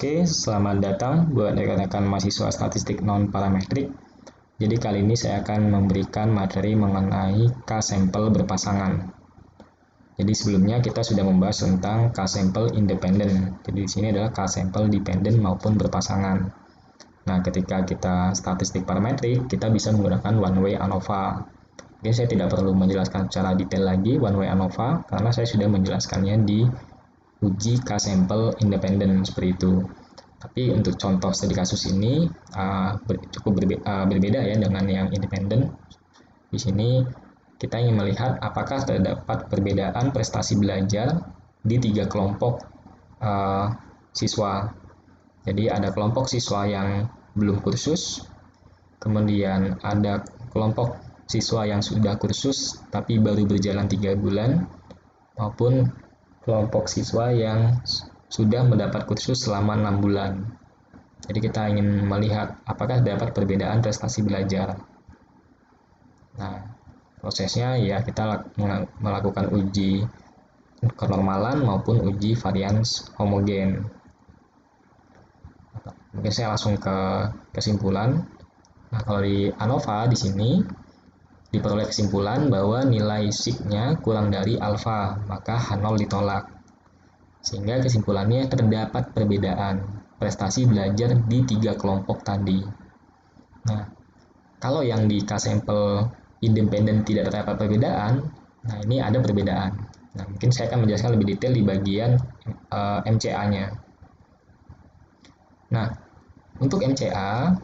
Oke, selamat datang buat rekan-rekan mahasiswa statistik non-parametrik. Jadi kali ini saya akan memberikan materi mengenai K-sampel berpasangan. Jadi sebelumnya kita sudah membahas tentang K-sampel independen. Jadi di sini adalah K-sampel dependen maupun berpasangan. Nah, ketika kita statistik parametrik, kita bisa menggunakan one-way ANOVA. Mungkin saya tidak perlu menjelaskan secara detail lagi one-way ANOVA karena saya sudah menjelaskannya di uji K-sampel independen seperti itu. Tapi untuk contoh studi kasus ini cukup berbeda ya dengan yang independen. Di sini kita ingin melihat apakah terdapat perbedaan prestasi belajar di 3 kelompok siswa. Jadi ada kelompok siswa yang belum kursus, kemudian ada kelompok siswa yang sudah kursus tapi baru berjalan 3 bulan, maupun kelompok siswa yang sudah mendapat kursus selama 6 bulan. Jadi kita ingin melihat apakah dapat perbedaan prestasi belajar. Nah, prosesnya ya kita melakukan uji kenormalan maupun uji varians homogen. Mungkin saya langsung ke kesimpulan. Nah, kalau di ANOVA di sini diperoleh kesimpulan bahwa nilai sig-nya kurang dari alfa, maka H0 ditolak. Sehingga kesimpulannya terdapat perbedaan prestasi belajar di 3 kelompok tadi. Nah, kalau yang di K-sampel independen tidak terdapat perbedaan, nah ini ada perbedaan. Nah, mungkin saya akan menjelaskan lebih detail di bagian MCA-nya. Nah, untuk MCA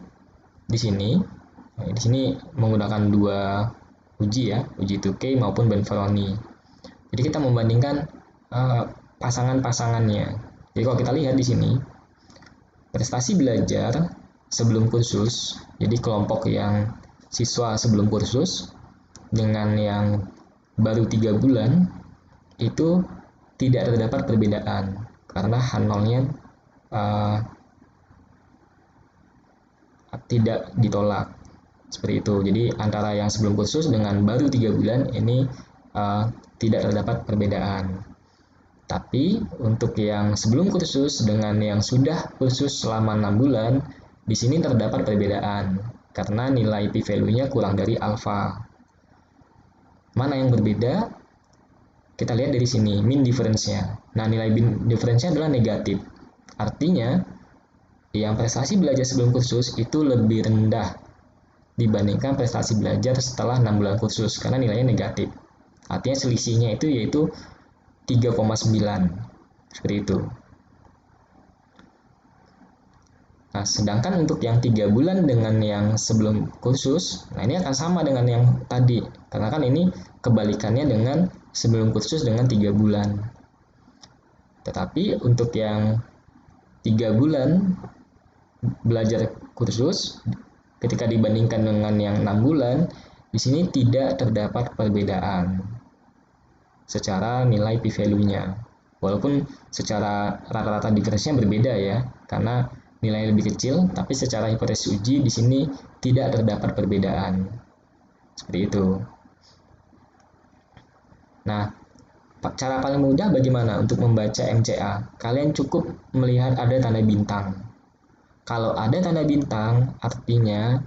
di sini menggunakan 2 uji ya, uji Tukey maupun Benferoni. Jadi kita membandingkan pasangan-pasangannya. Jadi kalau kita lihat di sini, prestasi belajar sebelum kursus, jadi kelompok yang siswa sebelum kursus dengan yang baru 3 bulan, itu tidak terdapat perbedaan karena H0-nya tidak ditolak. Seperti itu. Jadi antara yang sebelum kursus dengan baru 3 bulan ini tidak terdapat perbedaan. Tapi untuk yang sebelum kursus dengan yang sudah kursus selama 6 bulan, di sini terdapat perbedaan karena nilai p-value-nya kurang dari alfa. Mana yang berbeda? Kita lihat dari sini, mean difference-nya. Nah, nilai mean difference-nya adalah negatif. Artinya, yang prestasi belajar sebelum kursus itu lebih rendah dibandingkan prestasi belajar setelah 6 bulan kursus karena nilainya negatif. Artinya selisihnya itu yaitu 3,9 seperti itu. Nah, sedangkan untuk yang 3 bulan dengan yang sebelum kursus, nah ini akan sama dengan yang tadi karena kan ini kebalikannya dengan sebelum kursus dengan 3 bulan. Tetapi untuk yang 3 bulan belajar kursus ketika dibandingkan dengan yang 6 bulan, di sini tidak terdapat perbedaan secara nilai p-value-nya. Walaupun secara rata-rata difference-nya berbeda ya, karena nilainya lebih kecil, tapi secara hipotesis uji di sini tidak terdapat perbedaan. Seperti itu. Nah, cara paling mudah bagaimana untuk membaca MCA? Kalian cukup melihat ada tanda bintang. Kalau ada tanda bintang, artinya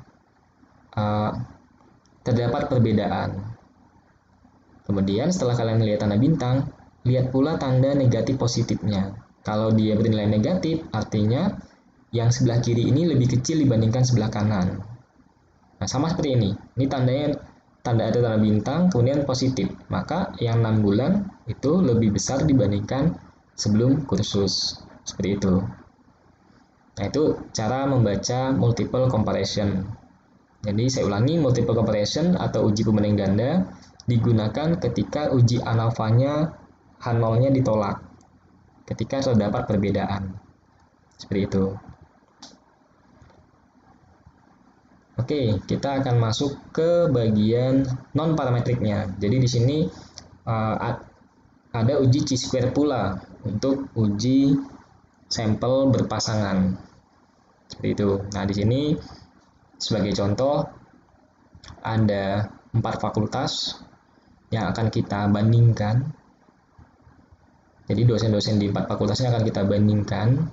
terdapat perbedaan. Kemudian setelah kalian melihat tanda bintang, lihat pula tanda negatif positifnya. Kalau dia bernilai negatif, artinya yang sebelah kiri ini lebih kecil dibandingkan sebelah kanan. Nah, sama seperti ini. Ini tandanya ada tanda bintang, kemudian positif. Maka yang 6 bulan itu lebih besar dibandingkan sebelum kursus. Seperti itu. Nah, itu cara membaca multiple comparison. Jadi saya ulangi, multiple comparison atau uji pembanding ganda digunakan ketika uji ANOVA-nya H0-nya ditolak ketika terdapat perbedaan. Seperti itu. Oke, kita akan masuk ke bagian non-parametriknya. Jadi di sini ada uji chi-square pula untuk uji sampel berpasangan. Seperti itu. Nah, di sini sebagai contoh ada 4 fakultas yang akan kita bandingkan. Jadi dosen-dosen di 4 fakultasnya akan kita bandingkan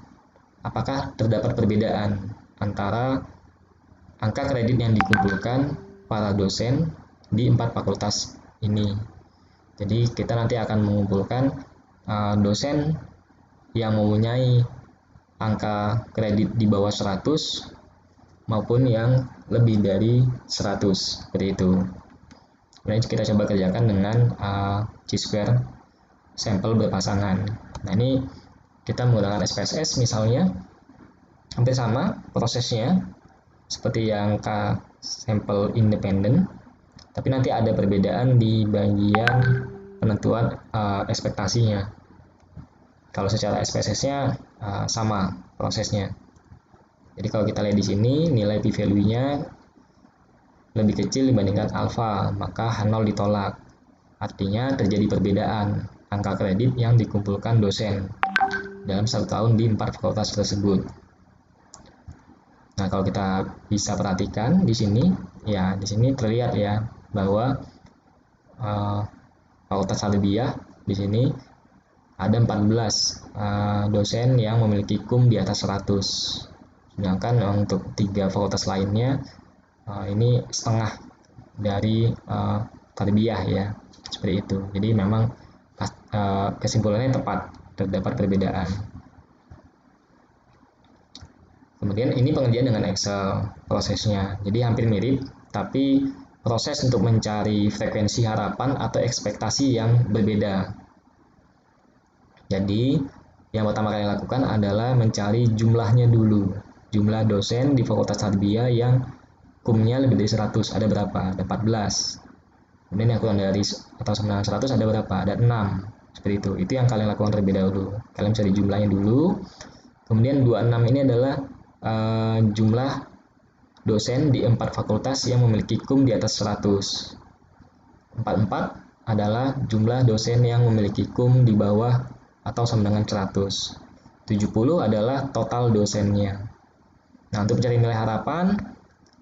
apakah terdapat perbedaan antara angka kredit yang dikumpulkan para dosen di 4 fakultas ini. Jadi kita nanti akan mengumpulkan dosen yang mempunyai angka kredit di bawah 100 maupun yang lebih dari 100, seperti itu. Kemudian kita coba kerjakan dengan chi-square sampel berpasangan. Nah, ini kita menggunakan SPSS misalnya, hampir sama prosesnya seperti yang K sampel independen, tapi nanti ada perbedaan di bagian penentuan ekspektasinya. Kalau secara SPSS-nya sama prosesnya. Jadi kalau kita lihat di sini nilai p-value-nya lebih kecil dibandingkan alfa, maka H0 ditolak. Artinya terjadi perbedaan angka kredit yang dikumpulkan dosen dalam 1 tahun di 4 fakultas tersebut. Nah, kalau kita bisa perhatikan di sini, ya di sini terlihat ya bahwa fakultas Harbiyah di sini ada 14 dosen yang memiliki KUM di atas 100. Sedangkan untuk 3 fakultas lainnya ini setengah dari Tarbiyah ya, seperti itu. Jadi memang kesimpulannya tepat, terdapat perbedaan. Kemudian ini pengerjaan dengan Excel prosesnya, jadi hampir mirip, tapi proses untuk mencari frekuensi harapan atau ekspektasi yang berbeda. Jadi yang pertama kali lakukan adalah mencari jumlahnya dulu, jumlah dosen di Fakultas Harbiyah yang KUM-nya lebih dari 100, ada berapa? Ada 14. Kemudian yang kurang dari atau sama 100 ada berapa? Ada 6. Seperti itu. Itu yang kalian lakukan terlebih dahulu. Kalian cari jumlahnya dulu. Kemudian 26 ini adalah jumlah dosen di 4 fakultas yang memiliki KUM di atas 100. 44 adalah jumlah dosen yang memiliki KUM di bawah atau sama dengan 100. 70 adalah total dosennya. Nah, untuk mencari nilai harapan,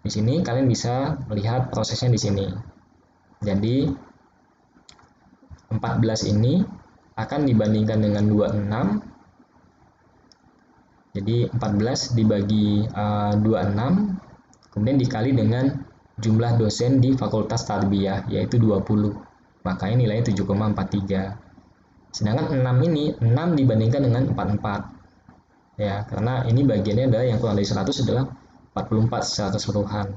di sini kalian bisa melihat prosesnya di sini. Jadi 14 ini akan dibandingkan dengan 26. Jadi 14 dibagi 26, kemudian dikali dengan jumlah dosen di Fakultas Tarbiyah, yaitu 20. Makanya nilainya 7,43. Sedangkan 6 ini, 6 dibandingkan dengan 44. Ya, karena ini bagiannya adalah yang kurang dari 100 adalah 44 secara keseluruhan.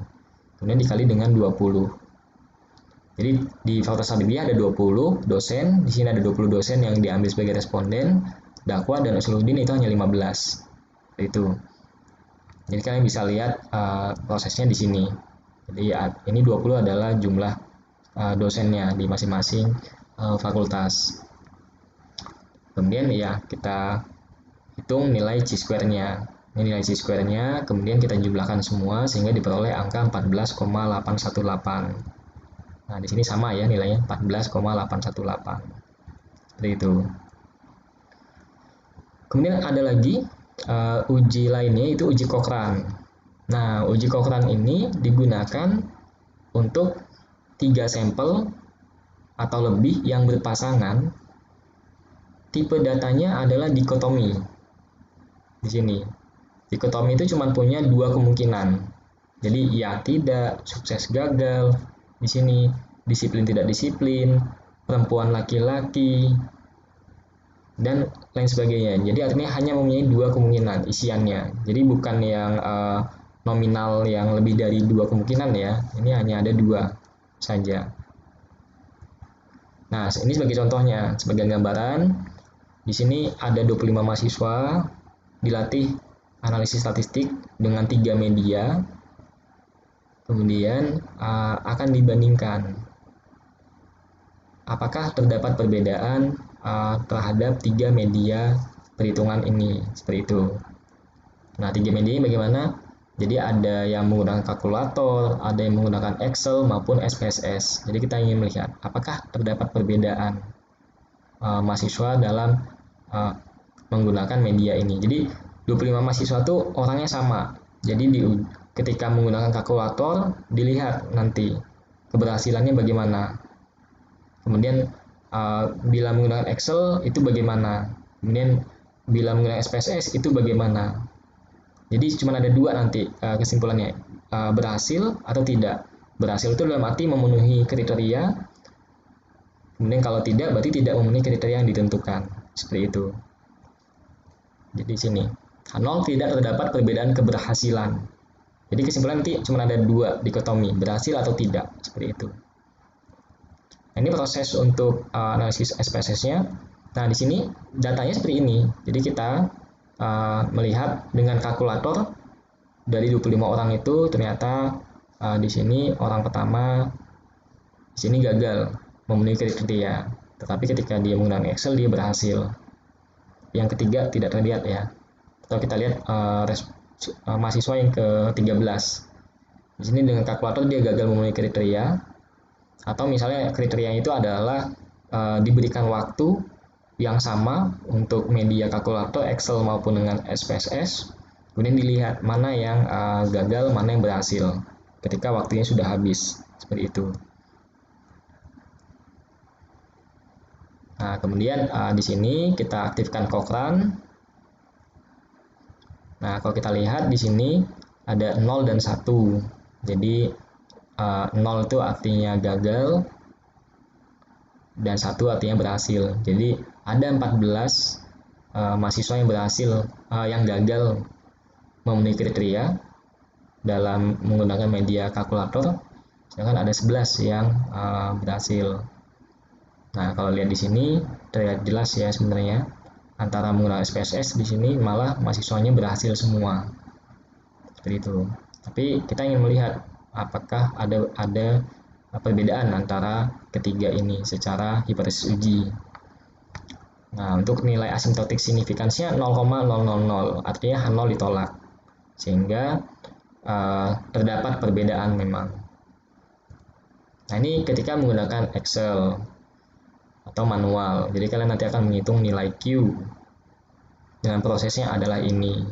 Kemudian dikali dengan 20. Jadi di Fakultas Tarbiyah ada 20 dosen, di sini ada 20 dosen yang diambil sebagai responden, dakwah dan usuluddin itu hanya 15. Itu. Jadi kalian bisa lihat prosesnya di sini. Jadi ini 20 adalah jumlah dosennya di masing-masing fakultas. Kemudian ya kita hitung nilai chi-square-nya. Ini nilai chi-square-nya, kemudian kita jumlahkan semua sehingga diperoleh angka 14,818. Nah, di sini sama ya nilainya 14,818. Seperti itu. Kemudian ada lagi uji lainnya, itu uji Cochrane. Nah, uji Cochrane ini digunakan untuk 3 sampel atau lebih yang berpasangan. Tipe datanya adalah dikotomi. Di sini, dikotomi itu cuma punya 2 kemungkinan. Jadi ya tidak, sukses gagal. Di sini disiplin tidak disiplin, perempuan laki-laki, dan lain sebagainya. Jadi artinya hanya mempunyai 2 kemungkinan isiannya. Jadi bukan yang nominal yang lebih dari 2 kemungkinan ya. Ini hanya ada 2 saja. Nah, ini sebagai contohnya, sebagai gambaran. Di sini ada 25 mahasiswa dilatih analisis statistik dengan 3 media. Kemudian akan dibandingkan apakah terdapat perbedaan terhadap 3 media perhitungan ini, seperti itu. Nah, 3 media ini bagaimana? Jadi ada yang menggunakan kalkulator, ada yang menggunakan Excel maupun SPSS. Jadi kita ingin melihat apakah terdapat perbedaan mahasiswa dalam menggunakan media ini. Jadi 25 mahasiswa itu orangnya sama. Jadi ketika menggunakan kalkulator dilihat nanti keberhasilannya bagaimana. Kemudian bila menggunakan Excel itu bagaimana. Kemudian bila menggunakan SPSS itu bagaimana. Jadi cuma ada dua nanti kesimpulannya, berhasil atau tidak. Berhasil itu dalam arti memenuhi kriteria, kemudian kalau tidak berarti tidak memenuhi kriteria yang ditentukan, seperti itu. Jadi sini, 0 tidak terdapat perbedaan keberhasilan. Jadi kesimpulan nanti cuma ada dua dikotomi, berhasil atau tidak, seperti itu. Nah, ini proses untuk analisis SPSS-nya. Nah, di sini datanya seperti ini. Jadi kita melihat dengan kalkulator dari 25 orang itu ternyata di sini orang pertama di sini gagal memenuhi kriteria. Tetapi ketika dia menggunakan Excel dia berhasil. Yang ketiga tidak terlihat ya. Atau kita lihat mahasiswa yang ke-13. Di sini dengan kalkulator dia gagal memenuhi kriteria, atau misalnya kriteria itu adalah diberikan waktu yang sama untuk media kalkulator Excel maupun dengan SPSS, kemudian dilihat mana yang gagal, mana yang berhasil ketika waktunya sudah habis, seperti itu. Nah, kemudian di sini kita aktifkan Cochrane. Nah, kalau kita lihat di sini ada 0 dan 1. Jadi 0 itu artinya gagal dan 1 artinya berhasil. Jadi ada 14 mahasiswa yang berhasil, yang gagal memenuhi kriteria dalam menggunakan media kalkulator, sedangkan ada 11 yang berhasil. Nah, kalau lihat di sini terlihat jelas ya sebenarnya antara menggunakan SPSS di sini malah mahasiswanya berhasil semua. Seperti itu. Tapi kita ingin melihat apakah ada perbedaan antara ketiga ini secara hipotesis uji. Nah, untuk nilai asymptotic signifikansinya 0,000, artinya H0 ditolak. Sehingga terdapat perbedaan memang. Nah, ini ketika menggunakan Excel atau manual. Jadi kalian nanti akan menghitung nilai Q. Dengan prosesnya adalah ini.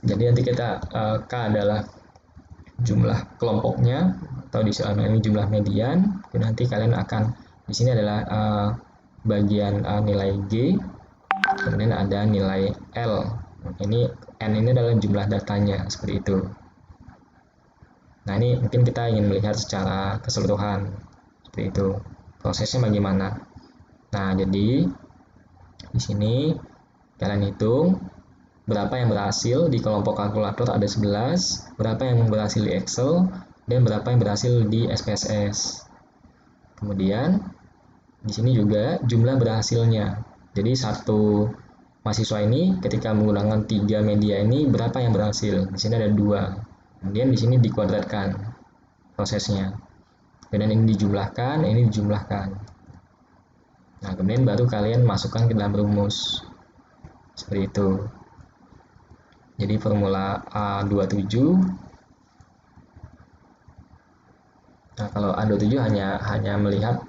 Jadi nanti kita K adalah jumlah kelompoknya, atau di sana ini jumlah median. Nanti kalian akan di sini adalah bagian nilai G, kemudian ada nilai L. Ini N ini adalah jumlah datanya, seperti itu. Nah, ini mungkin kita ingin melihat secara keseluruhan, seperti itu. Prosesnya bagaimana? Nah, jadi di sini kalian hitung berapa yang berhasil di kelompok kalkulator ada 11, berapa yang berhasil di Excel, dan berapa yang berhasil di SPSS. Kemudian di sini juga jumlah berhasilnya. Jadi satu mahasiswa ini ketika menggunakan 3 media ini berapa yang berhasil? Di sini ada 2. Kemudian di sini dikuadratkan prosesnya. Kemudian ini dijumlahkan, ini dijumlahkan. Nah, kemudian baru kalian masukkan ke dalam rumus. Seperti itu. Jadi formula A27. Nah, kalau A27 hanya melihat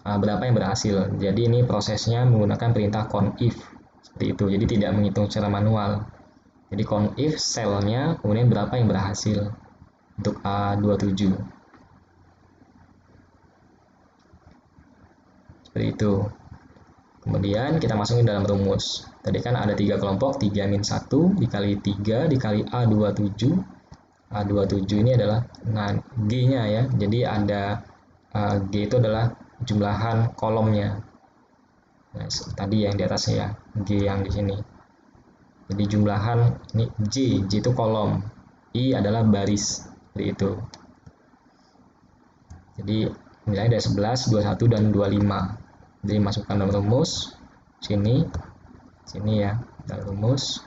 berapa yang berhasil. Jadi ini prosesnya menggunakan perintah conif. Seperti itu. Jadi tidak menghitung secara manual. Jadi conif selnya kemudian berapa yang berhasil untuk A27. Seperti itu. Kemudian kita masukin dalam rumus. Tadi kan ada 3 kelompok, 3-1 dikali 3 dikali A27. A27 ini adalah G-nya ya. Jadi ada G itu adalah jumlahan kolomnya. Nah, tadi yang di atasnya ya, G yang di sini. Jadi jumlahan ini J itu kolom. I adalah baris. Seperti itu. Jadi nilainya ada 11, 21 dan 25. Jadi masukkan dalam rumus sini ya, dalam rumus.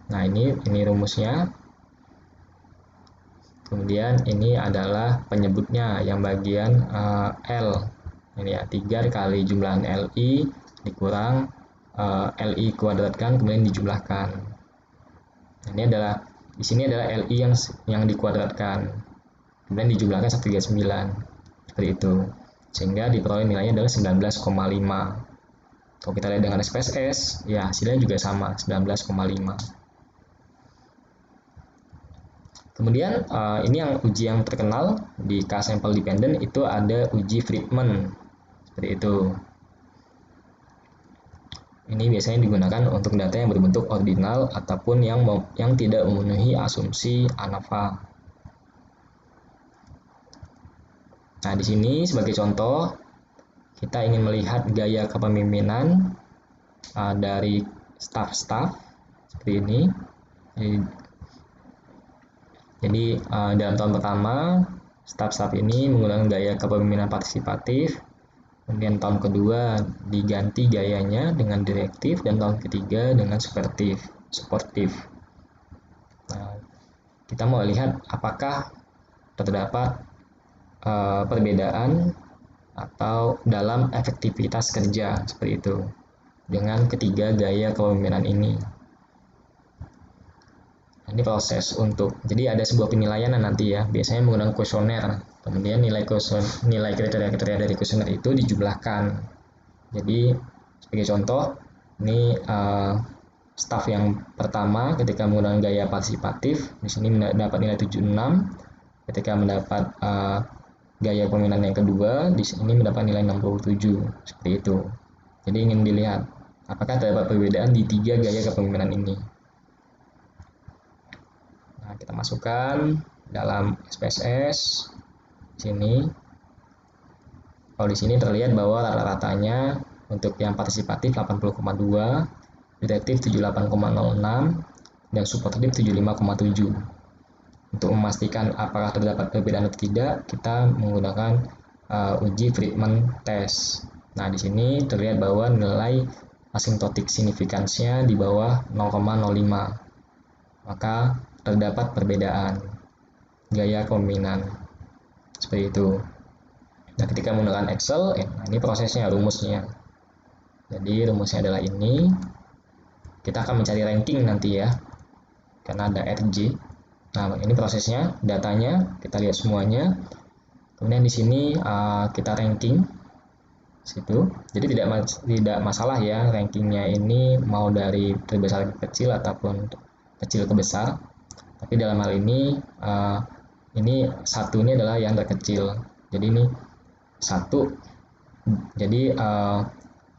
Nah, ini rumusnya. Kemudian ini adalah penyebutnya yang bagian L. Ini ya, 3 dikali jumlahan LI dikurang LI kuadratkan kemudian dijumlahkan. Nah, ini adalah di sini adalah LI yang dikuadratkan. Kemudian dijumlahkan 139. Seperti itu. Sehingga diperoleh nilainya adalah 19,5. Kalau kita lihat dengan SPSS, ya hasilnya juga sama, 19,5. Kemudian ini yang uji yang terkenal di K-sample dependent itu ada uji Friedman. Seperti itu. Ini biasanya digunakan untuk data yang berbentuk ordinal ataupun yang tidak memenuhi asumsi ANOVA. Nah, di sini sebagai contoh, kita ingin melihat gaya kepemimpinan dari staf-staf seperti ini. Jadi dalam tahun pertama, staf-staf ini menggunakan gaya kepemimpinan partisipatif. Kemudian tahun kedua diganti gayanya dengan direktif, dan tahun ketiga dengan suportif. Nah, kita mau lihat apakah terdapat perbedaan atau dalam efektivitas kerja seperti itu dengan ketiga gaya kepemimpinan ini. Ini proses jadi ada sebuah penilaian nanti ya, biasanya menggunakan kuesioner. Kemudian nilai kriteria-kriteria dari kuesioner itu dijumlahkan. Jadi sebagai contoh, ini staf yang pertama ketika menggunakan gaya partisipatif, di sini mendapat nilai 76. Ketika mendapat gaya kepemimpinan yang kedua, di sini mendapat nilai 67. Seperti itu. Jadi ingin dilihat apakah terdapat perbedaan di 3 gaya kepemimpinan ini. Nah, kita masukkan dalam SPSS sini. Kalau di sini terlihat bahwa rata-ratanya untuk yang partisipatif 80,2, direktif 78,06, dan suportif 75,7. Untuk memastikan apakah terdapat perbedaan atau tidak, kita menggunakan uji Friedman test. Nah, di sini terlihat bahwa nilai asymptotic significance-nya di bawah 0,05. Maka terdapat perbedaan gaya kepemimpinan. Seperti itu. Nah, ketika menggunakan Excel, ini prosesnya, rumusnya. Jadi rumusnya adalah ini. Kita akan mencari ranking nanti ya, karena ada RJ. Nah, ini prosesnya, datanya kita lihat semuanya. Kemudian di sini kita ranking situ. Jadi tidak masalah ya rankingnya ini mau dari terbesar ke kecil ataupun kecil ke besar. Tapi dalam hal ini satu ini adalah yang terkecil. Jadi ini 1. Jadi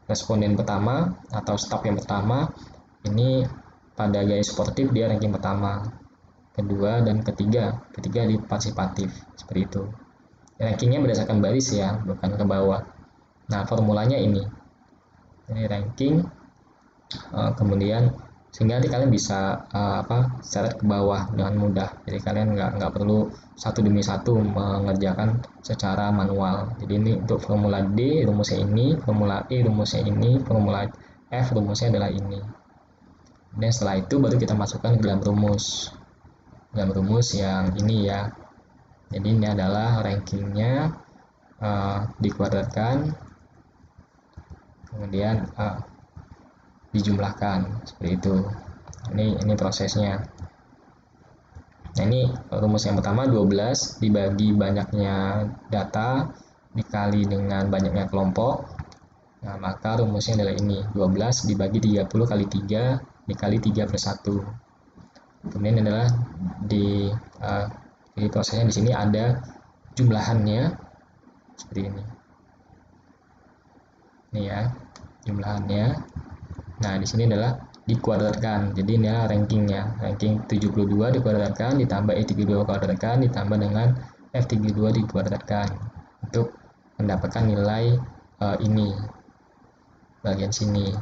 responden pertama atau staf yang pertama ini pada gaya suportif dia ranking pertama, kedua dan ketiga di partisipatif, seperti itu. Rankingnya berdasarkan baris ya, bukan ke bawah. Nah, formulanya ini ranking, kemudian sehingga nanti kalian bisa seret ke bawah dengan mudah. Jadi kalian nggak perlu satu demi satu mengerjakan secara manual. Jadi ini untuk formula D rumusnya ini, formula E rumusnya ini, formula F rumusnya adalah ini. Dan setelah itu baru kita masukkan ke dalam rumus yang ini ya. Jadi ini adalah rankingnya dikuadratkan, kemudian dijumlahkan seperti itu. Ini prosesnya. Nah, ini rumus yang pertama 12 dibagi banyaknya data dikali dengan banyaknya kelompok. Nah, maka rumusnya adalah ini 12 dibagi 30 kali 3 dikali 3/1. Kemudian adalah jadi prosesnya di sini ada jumlahannya seperti ini. Ini ya jumlahannya. Nah, di sini adalah dikuadratkan. Jadi ini adalah rankingnya. Ranking 72 dikuadratkan ditambah E32 kuadratkan ditambah dengan F32 dikuadratkan untuk mendapatkan nilai ini bagian sini.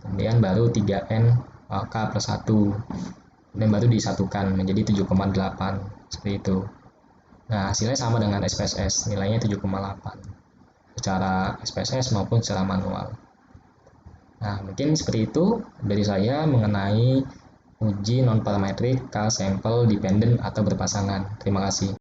Kemudian baru 3N K+1. Kemudian baru disatukan menjadi 7,8 seperti itu. Nah, hasilnya sama dengan SPSS, nilainya 7,8 secara SPSS maupun secara manual. Nah, mungkin seperti itu dari saya mengenai uji non-parametrik K-sampel dependent atau berpasangan. Terima kasih.